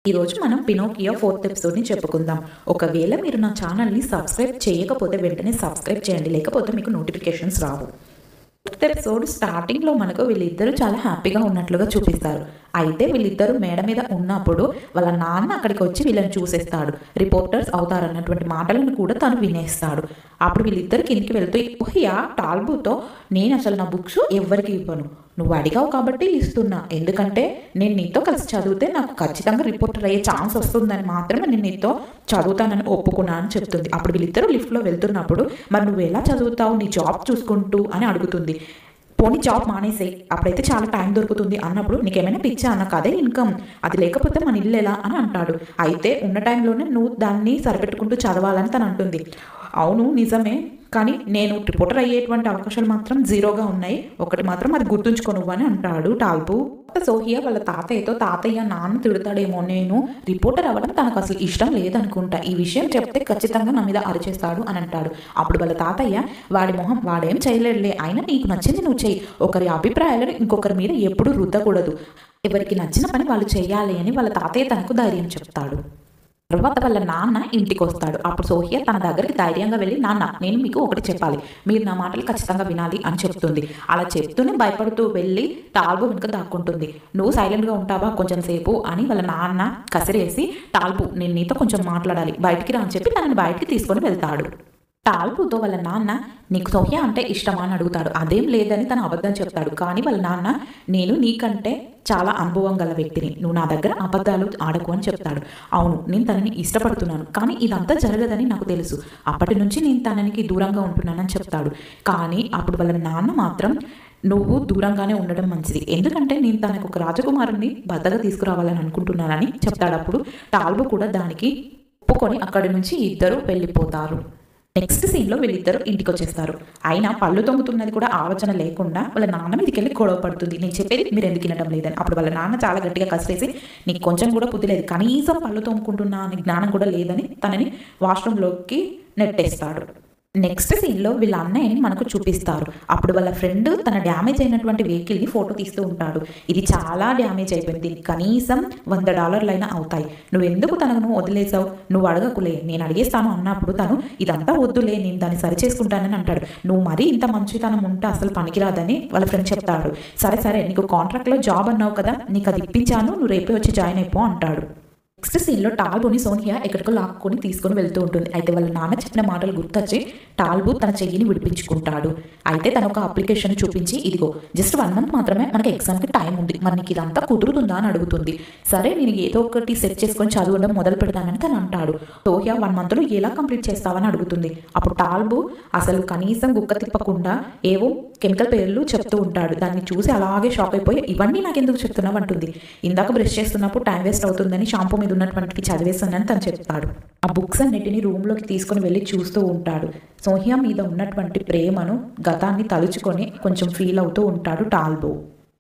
ఈరోజు మనం Pinocchio 4th ఎపిసోడ్ని చెప్పుకుందాం. ఒకవేళ మీరు నా ఛానల్ని సబ్స్క్రైబ్ చేయకపోతే వెంటనే సబ్స్క్రైబ్ చేయండి, లేకపోతే మీకు నోటిఫికేషన్స్ రావు. 4th ఎపిసోడ్ స్టార్టింగ్లో మనకు వీళ్ళిద్దరూ చాలా హ్యాపీగా ఉన్నట్లుగా చూపిస్తారు. అయితే వీళ్ళిద్దరూ మేడ మీద ఉన్నప్పుడు వాళ్ళ నాన్న అక్కడికి వచ్చి వీళ్ళని చూసేస్తాడు. రిపోర్టర్స్ అవుతారన్నటువంటి మాటలను కూడా తను వినేస్తాడు. అప్పుడు వీళ్ళిద్దరు కిందికి వెళ్తూ, ఓహియా టాల్బూతో నేను అసలు నా బుక్స్ ఎవరికి ఇవ్వను, నువ్వు అడిగావు కాబట్టి ఇస్తున్నా, ఎందుకంటే నేను నీతో కలిసి చదివితే నాకు ఖచ్చితంగా రిపోర్టర్ అయ్యే ఛాన్స్ వస్తుందని మాత్రమే నేను నీతో చదువుతానని ఒప్పుకున్నా అని చెప్తుంది. అప్పుడు వీళ్ళిద్దరూ లిఫ్ట్లో వెళ్తున్నప్పుడు, మరి నువ్వు ఎలా చదువుతావు నీ జాబ్ చూసుకుంటూ అని అడుగుతుంది. పోనీ జాబ్ మానేసేయి, అప్పుడైతే చాలా టైం దొరుకుతుంది అన్నప్పుడు, నీకేమైనా పిచ్చా, నాకు అదే ఇన్కమ్, అది లేకపోతే మన ఇల్లు ఎలా అని అంటాడు. అయితే ఉన్న టైంలోనే నువ్వు దాన్ని సరిపెట్టుకుంటూ చదవాలని తను అంటుంది. అవును నిజమే, కానీ నేను రిపోర్టర్ అయ్యేటువంటి అవకాశాలు మాత్రం జీరోగా ఉన్నాయి, ఒకటి మాత్రం అది గుర్తుంచుకో నువ్వు అని అంటాడు టాల్బు. సోహియా వాళ్ళ తాతయ్యతో, తాతయ్య నాన్న తిడతాడేమో, నేను రిపోర్టర్ అవ్వడం తనకు అసలు ఇష్టం లేదనుకుంటా, ఈ విషయం చెప్తే ఖచ్చితంగా నా మీద అరిచేస్తాడు అని అంటాడు. అప్పుడు వాళ్ళ తాతయ్య, వాడి మొహం వాడేం చేయలేడులే, అయినా నీకు నచ్చింది నువ్వు చెయ్యి, ఒకరి అభిప్రాయాలను ఇంకొకరి మీద ఎప్పుడూ రుద్దకూడదు, ఎవరికి నచ్చిన పని వాళ్ళు చేయాలి అని వాళ్ళ తాతయ్య తనకు ధైర్యం చెప్తాడు. తర్వాత వాళ్ళ నాన్న ఇంటికి వస్తాడు. అప్పుడు సోహియా తన దగ్గరికి ధైర్యంగా వెళ్ళి, నాన్న నేను మీకు ఒకటి చెప్పాలి, మీరు నా మాటలు ఖచ్చితంగా వినాలి అని చెప్తుంది. అలా చెప్తూనే భయపడుతూ వెళ్ళి టాల్బు వెనుక దాక్కుంటుంది. నువ్వు సైలెంట్గా ఉంటావా కొంచెం సేపు అని వాళ్ళ నాన్న కసిరేసి, టాల్బు నేను నీతో కొంచెం మాట్లాడాలి, బయటికి రా అని చెప్పి తనని బయటికి తీసుకొని వెళ్తాడు. టాల్బుతో వాళ్ళ నాన్న, నీకు సోహియా అంటే ఇష్టమా అని అడుగుతాడు. అదేం లేదని తను అబద్ధం చెప్తాడు. కానీ వాళ్ళ నాన్న, నేను నీకంటే చాలా అనుభవం గల వ్యక్తిని, నువ్వు నా దగ్గర అబద్ధాలు ఆడకు అని చెప్తాడు. అవును నేను తనని ఇష్టపడుతున్నాను, కానీ ఇదంతా జరగదని నాకు తెలుసు, అప్పటి నుంచి నేను తననికి దూరంగా ఉంటున్నానని చెప్తాడు. కానీ అప్పుడు వాళ్ళ నాన్న మాత్రం, నువ్వు దూరంగానే ఉండడం మంచిది, ఎందుకంటే నేను తనకు ఒక రాజకుమారుని బద్దగా తీసుకురావాలని అనుకుంటున్నానని చెప్తాడు. అప్పుడు టాల్బు కూడా దానికి ఒప్పుకొని అక్కడి నుంచి ఇద్దరు వెళ్ళిపోతారు. నెక్స్ట్ సీన్లో వీళ్ళిద్దరూ ఇంటికి వచ్చేస్తారు. అయినా పళ్ళు తొమ్ముతున్నది కూడా ఆలోచన లేకుండా వాళ్ళ నాన్న మీదకి వెళ్ళి గొడవ పడుతుంది, నేను చెప్పేది మీరు ఎందుకు వినడం లేదని. అప్పుడు వాళ్ళ నాన్న చాలా గట్టిగా కసిరేసి, నీకు కొంచెం కూడా బుద్ధి లేదు, కనీసం పళ్ళు తోముకుంటున్నా అని జ్ఞానం కూడా లేదని తనని వాష్రూమ్లోకి నెట్టేస్తాడు. నెక్స్ట్ సీన్లో వీళ్ళ అన్నయ్యని మనకు చూపిస్తారు. అప్పుడు వాళ్ళ ఫ్రెండ్ తన డ్యామేజ్ అయినటువంటి వెహికల్ని ఫోటో తీస్తూ ఉంటాడు. ఇది చాలా డ్యామేజ్ అయిపోయింది, దీనికి కనీసం $100 అవుతాయి, నువ్వు ఎందుకు తనను వదిలేసావు, నువ్వు అడగకులే, నేను అడిగేస్తాను అన్నప్పుడు తను, ఇదంతా వద్దులే నేను దాన్ని సరి చేసుకుంటానని అంటాడు. నువ్వు మరీ ఇంత మంచితనం ఉంటే అసలు పనికిరాదని వాళ్ళ ఫ్రెండ్ చెప్తాడు. సరే సరే నీకు కాంట్రాక్ట్లో జాబ్ అన్నావు కదా, నీకు అది ఇప్పించాను, నువ్వు రేపే వచ్చి జాయిన్ అయిపో అంటాడు. నెక్స్ట్ సీన్లో టాల్బుని సోనియా ఎక్కడికో లాక్కొని తీసుకొని వెళ్తూ ఉంటుంది. అయితే వాళ్ళ నాన్న చెప్పిన మాటలు గుర్తొచ్చి టాల్బు తన చెయ్యిని విడిపించుకుంటాడు. అయితే తన ఒక అప్లికేషన్ చూపించి, ఇదిగో జస్ట్ 1 month మాత్రమే మనకి ఎగ్జామ్కి టైం ఉంది, మరి నీకు ఇదంతా కుదురుతుందా అని అడుగుతుంది. సరే నేను ఏదో ఒకటి సెట్ చేసుకొని చదవడం మొదలు పెడతానని తను అంటాడు. సోహియా 1 monthలో ఎలా కంప్లీట్ చేస్తావని అడుగుతుంది. అప్పుడు టాల్బు అసలు కనీసం గుక్క తిప్పకుండా ఏవో కెమికల్ పేర్లు చెప్తూ ఉంటాడు. దాన్ని చూసి అలాగే షాక్ అయిపోయి, ఇవన్నీ నాకెందుకు చెప్తున్నావు అంటుంది. ఇందాక బ్రష్ చేస్తున్నప్పుడు టైం వేస్ట్ అవుతుందని షాంపూ మీద ఉన్నటువంటి చదివేస్తానని తను చెప్తాడు. ఆ బుక్స్ అన్నిటిని రూమ్లోకి తీసుకొని వెళ్ళి చూస్తూ ఉంటాడు. సోహియా మీద ఉన్నటువంటి ప్రేమను, గతాన్ని తలుచుకొని కొంచెం ఫీల్ అవుతూ ఉంటాడు టాల్బు.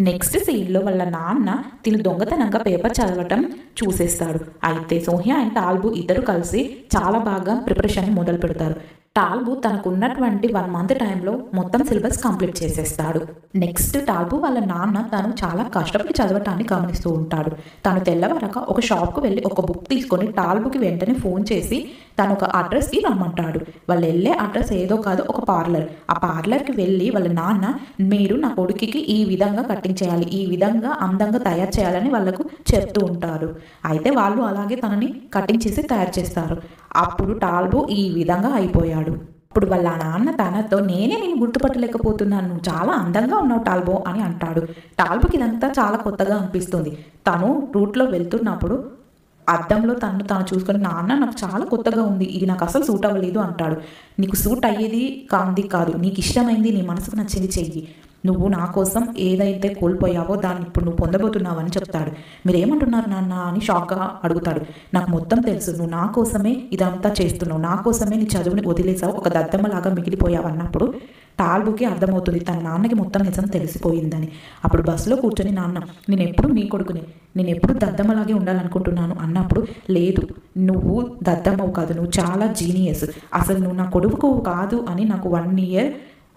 నెక్స్ట్ సీన్లో వాళ్ళ నాన్న తిను దొంగతనంగా పేపర్ చదవటం చూసేస్తాడు. అయితే సోహియా అండ్ టాల్బు ఇద్దరు కలిసి చాలా బాగా ప్రిపరేషన్ మొదలు పెడతారు. టాల్బు తనకున్నటువంటి 1 month టైంలో మొత్తం సిలబస్ కంప్లీట్ చేసేస్తాడు. నెక్స్ట్ టాల్బు వాళ్ళ నాన్న తను చాలా కష్టపడి చదవటాన్ని గమనిస్తూ ఉంటాడు. తను తెల్లవారక ఒక షాప్కు వెళ్ళి ఒక బుక్ తీసుకొని టాల్బుకి వెంటనే ఫోన్ చేసి తను ఒక అడ్రస్కి రమ్మంటాడు. వాళ్ళు వెళ్ళే అడ్రస్ ఏదో కాదు, ఒక పార్లర్. ఆ పార్లర్కి వెళ్ళి వాళ్ళ నాన్న, మీరు నా కొడుకుకి ఈ విధంగా కటింగ్ చేయాలి, ఈ విధంగా అందంగా తయారు చేయాలని వాళ్ళకు చెప్తూ ఉంటారు. అయితే వాళ్ళు అలాగే తనని కటింగ్ చేసి తయారు చేస్తారు. అప్పుడు టాల్బు ఈ విధంగా అయిపోయాడు. అప్పుడు వాళ్ళ నాన్న తనతో, నేనే నేను గుర్తుపట్టలేకపోతున్నాను, నువ్వు చాలా అందంగా ఉన్నావు టాల్బో అని అంటాడు. టాల్బుకి ఇదంతా చాలా కొత్తగా అనిపిస్తుంది. తను రూట్లో వెళ్తున్నప్పుడు అద్దంలో తాను చూసుకొని, నాన్న నాకు చాలా కొత్తగా ఉంది, ఇది నాకు అసలు సూట్ అవ్వలేదు అంటాడు. నీకు సూట్ అయ్యేది కాదు, నీకు ఇష్టమైంది, నీ మనసుకు నచ్చింది చెయ్యి, నువ్వు నా కోసం ఏదైతే కోల్పోయావో దాన్ని ఇప్పుడు నువ్వు పొందబోతున్నావు అని చెప్తాడు. మీరేమంటున్నారు నాన్న అని షాక్గా అడుగుతాడు. నాకు మొత్తం తెలుసు, నువ్వు నా కోసమే ఇదంతా చేస్తున్నావు, నా కోసమే నీ చదువుని వదిలేసావు, ఒక దద్దమ్మలాగా మిగిలిపోయావు అన్నప్పుడు టాల్బుకి అర్థమవుతుంది తన నాన్నకి మొత్తం నిజం తెలిసిపోయిందని. అప్పుడు బస్సులో కూర్చొని, నాన్న నేను ఎప్పుడు మీ కొడుకుని, నేను ఎప్పుడు దద్దమ్మలాగే ఉండాలనుకుంటున్నాను అన్నప్పుడు, లేదు నువ్వు దద్దమ్మవు కాదు, నువ్వు చాలా జీనియస్, అసలు నువ్వు నా కొడుకు కాదు అని నాకు 1 year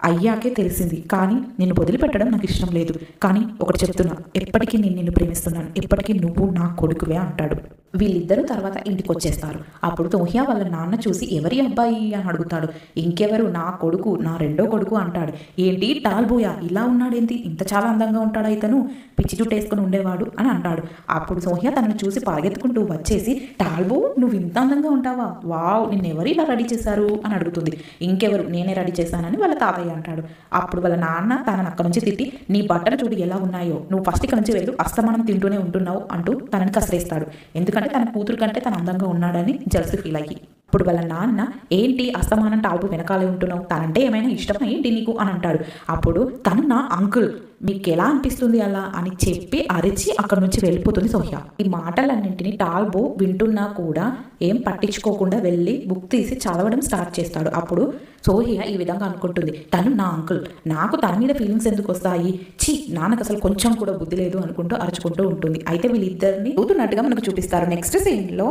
అయ్యాకే తెలిసింది. కానీ నిన్ను వదిలిపెట్టడం నాకు ఇష్టం లేదు. కానీ ఒకటి చెప్తున్నా, ఎప్పటికీ నేను నిన్ను ప్రేమిస్తున్నాను, ఎప్పటికీ నువ్వు నా కొడుకువే అంటాడు. వీళ్ళిద్దరూ తర్వాత ఇంటికి వచ్చేస్తారు. అప్పుడు సోహియా వాళ్ళ నాన్న చూసి ఎవరి అబ్బాయి అని అడుగుతాడు. ఇంకెవరు, నా కొడుకు, నా రెండో కొడుకు అంటాడు. ఏంటి టాల్బోయా ఇలా ఉన్నాడేంటి, ఇంత చాలా అందంగా ఉంటాడు ఇతను, పిచ్చి జుట్టు వేసుకుని ఉండేవాడు అని అంటాడు. అప్పుడు సోహియా తనను చూసి పరిగెత్తుకుంటూ వచ్చేసి, టాల్బో నువ్వు ఇంత అందంగా ఉంటావా, వావ్ నిన్నెవరు ఇలా రెడీ చేశారు అని అడుగుతుంది. ఇంకెవరు, నేనే రెడీ చేశానని వాళ్ళ తాతయ్య అంటాడు. అప్పుడు వాళ్ళ నాన్న తనను అక్కడి నుంచి తిట్టి, నీ బట్టలు చూడు ఎలా ఉన్నాయో, నువ్వు ఫస్ట్ ఇక్కడ నుంచి వెళ్ళు, అస్తమానం తింటూనే ఉంటున్నావు అంటూ తనని కసిరేస్తాడు. ఎందుకంటే తన కూతురు కంటే తన అందంగా ఉన్నాడని జలసి ఫీల్ అయ్యి. ఇప్పుడు వాళ్ళ నాన్న, ఏంటి అస్తమానం టాల్బో వెనకాలే ఉంటున్నావు, తనంటే ఏమైనా ఇష్టమా ఏంటి నీకు అని అంటాడు. అప్పుడు తను, నా అంకుల్, మీకు ఎలా అనిపిస్తుంది అలా అని చెప్పి అరిచి అక్కడి నుంచి వెళ్ళిపోతుంది సోహియా. ఈ మాటలన్నింటినీ టాల్బో వింటున్నా కూడా ఏం పట్టించుకోకుండా వెళ్ళి బుక్ తీసి చదవడం స్టార్ట్ చేస్తాడు. అప్పుడు సోహియా ఈ విధంగా అనుకుంటుంది, తను నా అంకుల్, నాకు తన మీద ఫీలింగ్స్ ఎందుకు వస్తాయి, ఛీ నాన్నకు అసలు కొంచెం కూడా బుద్ధి లేదు అనుకుంటూ అరుచుకుంటూ ఉంటుంది. అయితే వీళ్ళిద్దరిని చూస్తున్నట్టుగా మనకు చూపిస్తారు. నెక్స్ట్ సీన్లో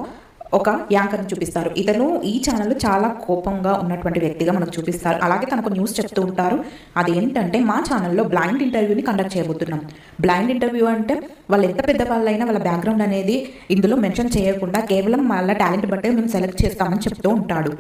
ఒక యాంకర్ని చూపిస్తారు. ఇతను ఈ ఛానల్లో చాలా కోపంగా ఉన్నటువంటి వ్యక్తిగా మనకు చూపిస్తారు. అలాగే తనకు న్యూస్ చెప్తూ ఉంటారు. అదేంటంటే, మా ఛానల్లో బ్లైండ్ ఇంటర్వ్యూని కండక్ట్ చేయబోతున్నాం. బ్లైండ్ ఇంటర్వ్యూ అంటే వాళ్ళు ఎంత పెద్ద వాళ్ళైనా వాళ్ళ బ్యాక్గ్రౌండ్ అనేది ఇందులో మెన్షన్ చేయకుండా కేవలం వాళ్ళ టాలెంట్ బట్టే మేము సెలెక్ట్ చేస్తామని చెప్తూ ఉంటాడు.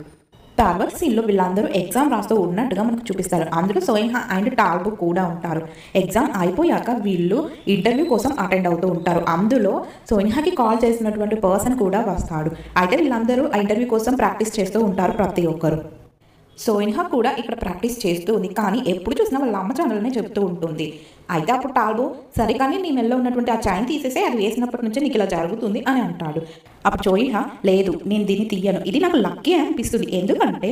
తర్వాత సీన్లో వీళ్ళందరూ ఎగ్జామ్ రాస్తూ ఉన్నట్టుగా మనకు చూపిస్తారు. అందులో సోహియా అండ్ టాల్బో కూడా ఉంటారు. ఎగ్జామ్ అయిపోయాక వీళ్ళు ఇంటర్వ్యూ కోసం అటెండ్ అవుతూ ఉంటారు. అందులో సోహియాకి కాల్ చేసినటువంటి పర్సన్ కూడా వస్తాడు. అయితే వీళ్ళందరూ ఆ ఇంటర్వ్యూ కోసం ప్రాక్టీస్ చేస్తూ ఉంటారు ప్రతి ఒక్కరు. సోహియా కూడా ఇక్కడ ప్రాక్టీస్ చేస్తూ ఉంది. కానీ ఎప్పుడు చూసినా వాళ్ళ అమ్మ ఛానల్నే చెప్తూ ఉంటుంది. అయితే అప్పుడు టాల్బో, సరే కానీ నీ మెల్లో ఉన్నటువంటి ఆ చైన్ తీసేసే, అది వేసినప్పటి నుంచే నీకు ఇలా జరుగుతుంది అని అంటాడు. అప్పుడు సోహియా, లేదు నేను దీన్ని తీయను, ఇది నాకు లక్కీ అనిపిస్తుంది, ఎందుకంటే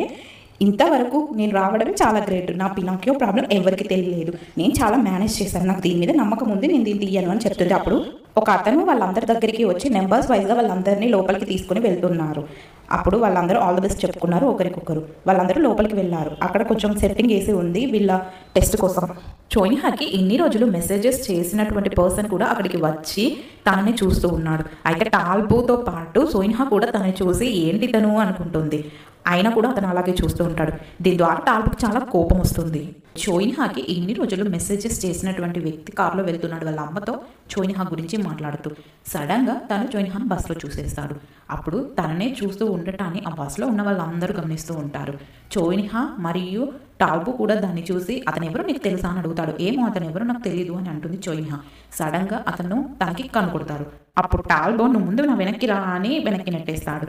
ఇంతవరకు నేను రావడమే చాలా గ్రేట్, నా పినాకియో ప్రాబ్లం ఎవరికి తెలియలేదు, నేను చాలా మేనేజ్ చేశాను, నాకు దీని మీద నమ్మకం ఉంది, నేను దీన్ని తీయను అని చెప్తుంది. అప్పుడు ఒక అతను వాళ్ళందరి దగ్గరికి వచ్చి నెంబర్స్ వైజ్గా వాళ్ళందరినీ లోపలికి తీసుకుని వెళ్తున్నారు. అప్పుడు వాళ్ళందరూ ఆల్ ది బెస్ట్ చెప్పుకున్నారు ఒకరికొకరు. వాళ్ళందరూ లోపలికి వెళ్ళారు. అక్కడ కొంచెం సెట్టింగ్ వేసి ఉంది వీళ్ళ టెస్ట్ కోసం. సోహియాకి ఇన్ని రోజులు మెసేజెస్ చేసినటువంటి పర్సన్ కూడా అక్కడికి వచ్చి తనని చూస్తూ ఉన్నాడు. అయితే టాల్బోతో పాటు సోహియా కూడా తనని చూసి ఏంటి తను అనుకుంటుంది. అయినా కూడా అతను అలాగే చూస్తూ ఉంటాడు. దీని ద్వారా టాల్బోకి చాలా కోపం వస్తుంది. సోహియాకి ఇన్ని రోజులు మెసేజెస్ చేసినటువంటి వ్యక్తి కారులో వెళ్తున్నాడు వాళ్ళ అమ్మతో సోహియా గురించి మాట్లాడుతూ. సడన్గా తను సోహియాని బస్సులో చూసేస్తాడు. అప్పుడు తననే చూస్తూ ఉండటాన్ని ఆ బస్సులో ఉన్న వాళ్ళందరూ గమనిస్తూ ఉంటారు. సోహియా మరియు టాల్బో కూడా దాన్ని చూసి, అతను ఎవరో నీకు తెలుసా అని అడుగుతాడు. ఏమో అతను ఎవరో నాకు తెలియదు అని అంటుంది సోహియా. సడన్గా అతను తనకి కనుకొడతారు. అప్పుడు టాల్బో, నువ్వు ముందు నా వెనక్కి రా అని వెనక్కి నెట్టేస్తాడు.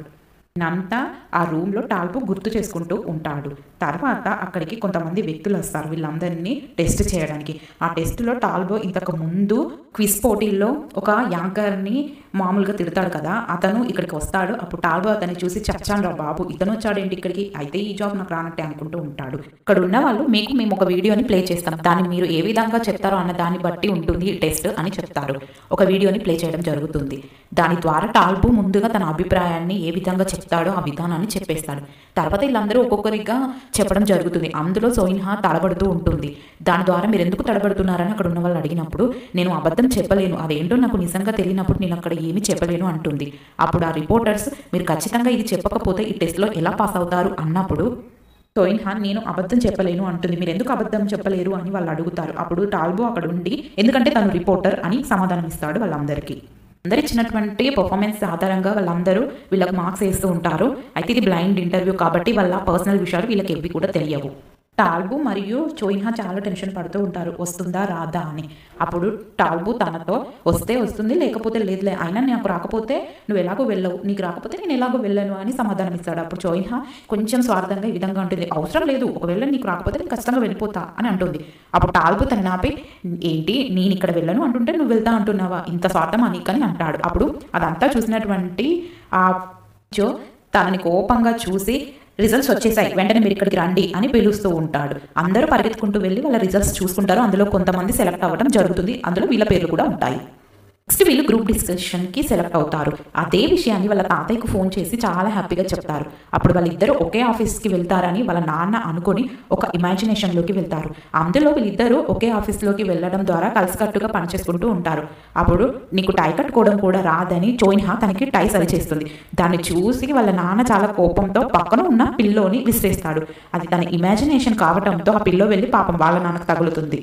నంతా ఆ రూమ్లో టాల్బో గుర్తు చేసుకుంటూ ఉంటాడు. తర్వాత అక్కడికి కొంతమంది వ్యక్తులు వస్తారు వీళ్ళందరినీ టెస్ట్ చేయడానికి. ఆ టెస్ట్లో టాల్బో ఇంతకు ముందు క్విజ్ పోటీల్లో ఒక యాంకర్ని మామూలుగా తిడతాడు కదా, అతను ఇక్కడికి వస్తాడు. అప్పుడు టాల్బో అతన్ని చూసి, చచ్చాను రా బాబు, ఇతను వచ్చాడేంటి ఇక్కడికి, అయితే ఈ జాబ్ నాకు రానట్టే అనుకుంటూ ఉంటాడు. ఇక్కడ ఉన్న వాళ్ళు, మేము ఒక వీడియోని ప్లే చేస్తాం, దాన్ని మీరు ఏ విధంగా చెప్తారో అన్న దాన్ని బట్టి ఉంటుంది టెస్ట్ అని చెప్తారు. ఒక వీడియోని ప్లే చేయడం జరుగుతుంది. దాని ద్వారా టాల్బో ముందుగా తన అభిప్రాయాన్ని ఏ విధంగా చెప్తాడో ఆ విధానాన్ని చెప్పేస్తాడు. తర్వాత వీళ్ళందరూ ఒక్కొక్కరిగా చెప్పడం జరుగుతుంది. అందులో సోహియా తడబడుతూ ఉంటుంది. దాని ద్వారా మీరు ఎందుకు తడబడుతున్నారని అక్కడ ఉన్న వాళ్ళు అడిగినప్పుడు, నేను అబద్ధం చెప్పలేను, అదేంటో నాకు నిజంగా తెలియనప్పుడు నేను అక్కడ ఏమి చెప్పలేను అంటుంది. అప్పుడు ఆ రిపోర్టర్స్, మీరు ఖచ్చితంగా ఇది చెప్పకపోతే ఈ టెస్ట్లో ఎలా పాస్ అవుతారు అన్నప్పుడు సోహియా, నేను అబద్ధం చెప్పలేను అంటుంది. మీరు ఎందుకు అబద్ధం చెప్పలేరు అని వాళ్ళు అడుగుతారు. అప్పుడు టాల్బో అక్కడ ఉండి, ఎందుకంటే తను రిపోర్టర్ అని సమాధానం ఇస్తాడు వాళ్ళందరికీ. అందరు ఇచ్చినటువంటి పర్ఫార్మెన్స్ ఆధారంగా వాళ్ళందరూ వీళ్ళకి మార్క్స్ వేస్తూ ఉంటారు. అయితే ఇది బ్లైండ్ ఇంటర్వ్యూ కాబట్టి వాళ్ళ పర్సనల్ విషయాలు వీళ్ళకి ఏవి కూడా తెలియవు. టాల్బో మరియు సోహియా చాలా టెన్షన్ పడుతూ ఉంటారు, వస్తుందా రాదా అని. అప్పుడు టాల్బో తనతో, వస్తే వస్తుంది, లేకపోతే లేదులే, అయినా నాకు రాకపోతే నువ్వు ఎలాగో వెళ్ళవు, నీకు రాకపోతే నేను ఎలాగో వెళ్ళను అని సమాధానం ఇస్తాడు. అప్పుడు సోహియా కొంచెం స్వార్థంగా ఈ విధంగా ఉంటుంది, అవసరం లేదు, ఒకవేళ నీకు రాకపోతే నేను ఖచ్చితంగా వెళ్ళిపోతా అని అంటుంది. అప్పుడు టాల్బో తన నాపి, ఏంటి నేను ఇక్కడ వెళ్ళను అంటుంటే నువ్వు వెళ్తా అంటున్నావా, ఇంత స్వార్థం నీకని అంటాడు. అప్పుడు అదంతా చూసినటువంటి ఆ జో తనని కోపంగా చూసి, రిజల్ట్స్ వచ్చేసాయి, వెంటనే మీరు ఇక్కడికి రండి అని పిలుస్తూ ఉంటాడు. అందరూ పరిగెత్తుకుంటూ వెళ్ళి వాళ్ళ రిజల్ట్స్ చూసుకుంటారు. అందులో కొంతమంది సెలెక్ట్ అవ్వడం జరుగుతుంది. అందులో వీళ్ళ పేర్లు కూడా ఉంటాయి. నెక్స్ట్ వీళ్ళు గ్రూప్ డిస్కషన్కి సెలెక్ట్ అవుతారు. అదే విషయాన్ని వాళ్ళ తాతయ్యకు ఫోన్ చేసి చాలా హ్యాపీగా చెప్తారు. అప్పుడు వాళ్ళిద్దరూ ఒకే ఆఫీస్కి వెళ్తారని వాళ్ళ నాన్న అనుకొని ఒక ఇమాజినేషన్లోకి వెళ్తారు. అందులో వీళ్ళిద్దరూ ఒకే ఆఫీస్లోకి వెళ్ళడం ద్వారా కలిసికట్టుగా పనిచేసుకుంటూ ఉంటారు. అప్పుడు నీకు టై కట్టుకోవడం కూడా రాదని సోహియా తనకి టై సరి చేస్తుంది. దాన్ని చూసి వాళ్ళ నాన్న చాలా కోపంతో పక్కన ఉన్న పిల్లోని విసిరేస్తాడు. అది తన ఇమాజినేషన్ కావడంతో ఆ పిల్లో వెళ్ళి పాపం వాళ్ళ నాన్నకు తగులుతుంది.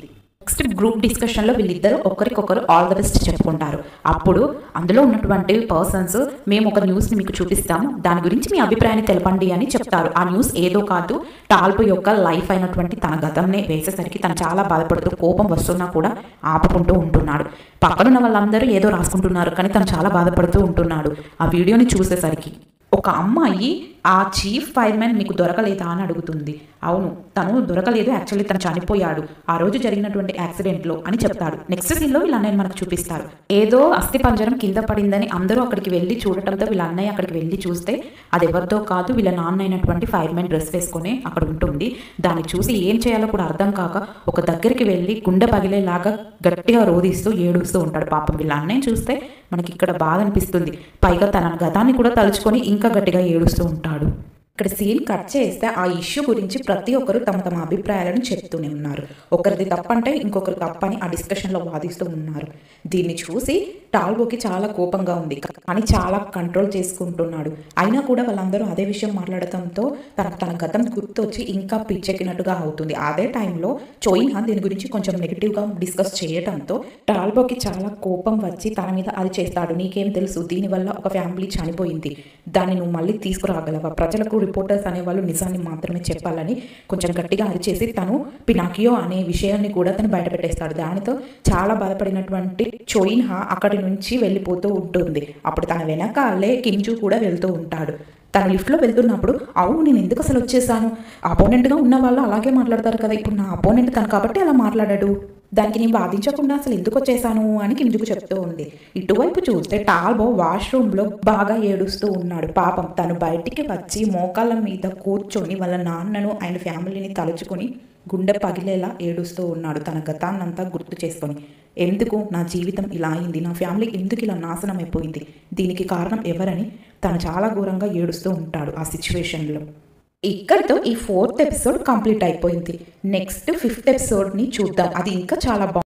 నెక్స్ట్ గ్రూప్ డిస్కషన్లో వీళ్ళిద్దరూ ఒకరికొకరు ఆల్ ద బెస్ట్ చెప్పుకుంటారు. అప్పుడు అందులో ఉన్నటువంటి పర్సన్స్ మేము ఒక న్యూస్ని మీకు చూపిస్తాము, దాని గురించి మీ అభిప్రాయాన్ని తెలపండి అని చెప్తారు. ఆ న్యూస్ ఏదో కాదు, టాల్బో యొక్క లైఫ్ అయినటువంటి తన గతంనే వేసేసరికి తను చాలా బాధపడుతూ కోపం వస్తున్నా కూడా ఆపుకుంటూ ఉంటున్నాడు. పక్కనున్న వాళ్ళందరూ ఏదో రాసుకుంటున్నారు కానీ తను చాలా బాధపడుతూ ఉంటున్నాడు. ఆ వీడియోని చూసేసరికి ఒక అమ్మాయి ఆ చీఫ్ ఫైర్మెన్ మీకు దొరకలేదా అని అడుగుతుంది. అవును, తను దొరకలేదు, యాక్చువల్లీ తను చనిపోయాడు ఆ రోజు జరిగినటువంటి యాక్సిడెంట్లో అని చెప్తాడు. నెక్స్ట్ సీన్లో వీళ్ళ అన్నయ్య మనకు చూపిస్తారు. ఏదో అస్థి పంజరం కింద పడిందని అందరూ అక్కడికి వెళ్ళి చూడటంతో వీళ్ళ అన్నయ్య అక్కడికి వెళ్ళి చూస్తే అది ఎవరితో కాదు, వీళ్ళ నాన్న అయినటువంటి ఫైర్మెన్ డ్రెస్ వేసుకొని అక్కడ ఉంటుంది. దాన్ని చూసి ఏం చేయాలో కూడా అర్థం కాక ఒక దగ్గరికి వెళ్ళి గుండె పగిలేలాగా గట్టిగా రోధిస్తూ ఏడుస్తూ ఉంటాడు. పాపం వీళ్ళ అన్నయ్య చూస్తే మనకి ఇక్కడ బాధ అనిపిస్తుంది. పైగా తన గతాన్ని కూడా తలుచుకొని ఇంకా గట్టిగా ఏడుస్తూ ఉంటాడు. ఇక్కడ సీన్ కట్ చేస్తే ఆ ఇష్యూ గురించి ప్రతి ఒక్కరు తమ తమ అభిప్రాయాలను చెప్తూనే ఉన్నారు. ఒకరిది తప్పంటే ఇంకొకరు తప్పని ఆ డిస్కషన్లో వాదిస్తూ ఉన్నారు. దీన్ని చూసి టాల్బోకి చాలా కోపంగా ఉంది, కానీ చాలా కంట్రోల్ చేసుకుంటున్నాడు. అయినా కూడా వాళ్ళందరూ అదే విషయం మాట్లాడటంతో తన గతం గుర్తొచ్చి ఇంకా పిచ్చెక్కినట్టుగా అవుతుంది. అదే టైంలో చోయిన్హా దీని గురించి కొంచెం నెగిటివ్గా డిస్కస్ చేయడంతో టాల్బోకి చాలా కోపం వచ్చి తన మీద అది చేస్తాడు. నీకేం తెలుసు, దీనివల్ల ఒక ఫ్యామిలీ చనిపోయింది, దాన్ని నువ్వు మళ్ళీ తీసుకురాగలవా? ప్రజలకు రిపోర్టర్స్ అనేవాళ్ళు నిజాన్ని మాత్రమే చెప్పాలని కొంచెం గట్టిగా అరిచేసి తను పినాకియో అనే విషయాన్ని కూడా తను బయటపెట్టేస్తాడు. దానితో చాలా బాధపడినటువంటి చోయిన్హా అక్కడి నుంచి వెళ్ళిపోతూ ఉంటుంది. అప్పుడు తన వెనకాలే కింజు కూడా వెళ్తూ ఉంటాడు. తను లిఫ్ట్లో వెళ్తున్నప్పుడు అవును నేను ఎందుకు అసలు వచ్చేసాను, అపోనెంట్గా ఉన్న వాళ్ళు అలాగే మాట్లాడతారు కదా, ఇప్పుడు నా అపోనెంట్ తను కాబట్టి అలా మాట్లాడాడు, దానికి నేను వాదించకుండా అసలు ఎందుకు వచ్చేసాను అని కింజుకు చెప్తూ ఉంది. ఇటువైపు చూస్తే టాల్బో వాష్రూమ్లో బాగా ఏడుస్తూ ఉన్నాడు. పాపం తను బయటికి వచ్చి మోకాళ్ళ మీద కూర్చొని వాళ్ళ నాన్నను ఆయన ఫ్యామిలీని తలుచుకొని గుండె పగిలేలా ఏడుస్తూ ఉన్నాడు. తన గతాన్నంతా గుర్తు చేసుకొని, ఎందుకు నా జీవితం ఇలా అయింది, నా ఫ్యామిలీ ఎందుకు ఇలా నాశనం అయిపోయింది, దీనికి కారణం ఎవరని తను చాలా ఘోరంగా ఏడుస్తూ ఉంటాడు ఆ సిచ్యువేషన్లో. ఇక్కడితో ఈ 4th ఎపిసోడ్ కంప్లీట్ అయిపోయింది. నెక్స్ట్ 5th ఎపిసోడ్ని చూద్దాం, అది ఇంకా చాలా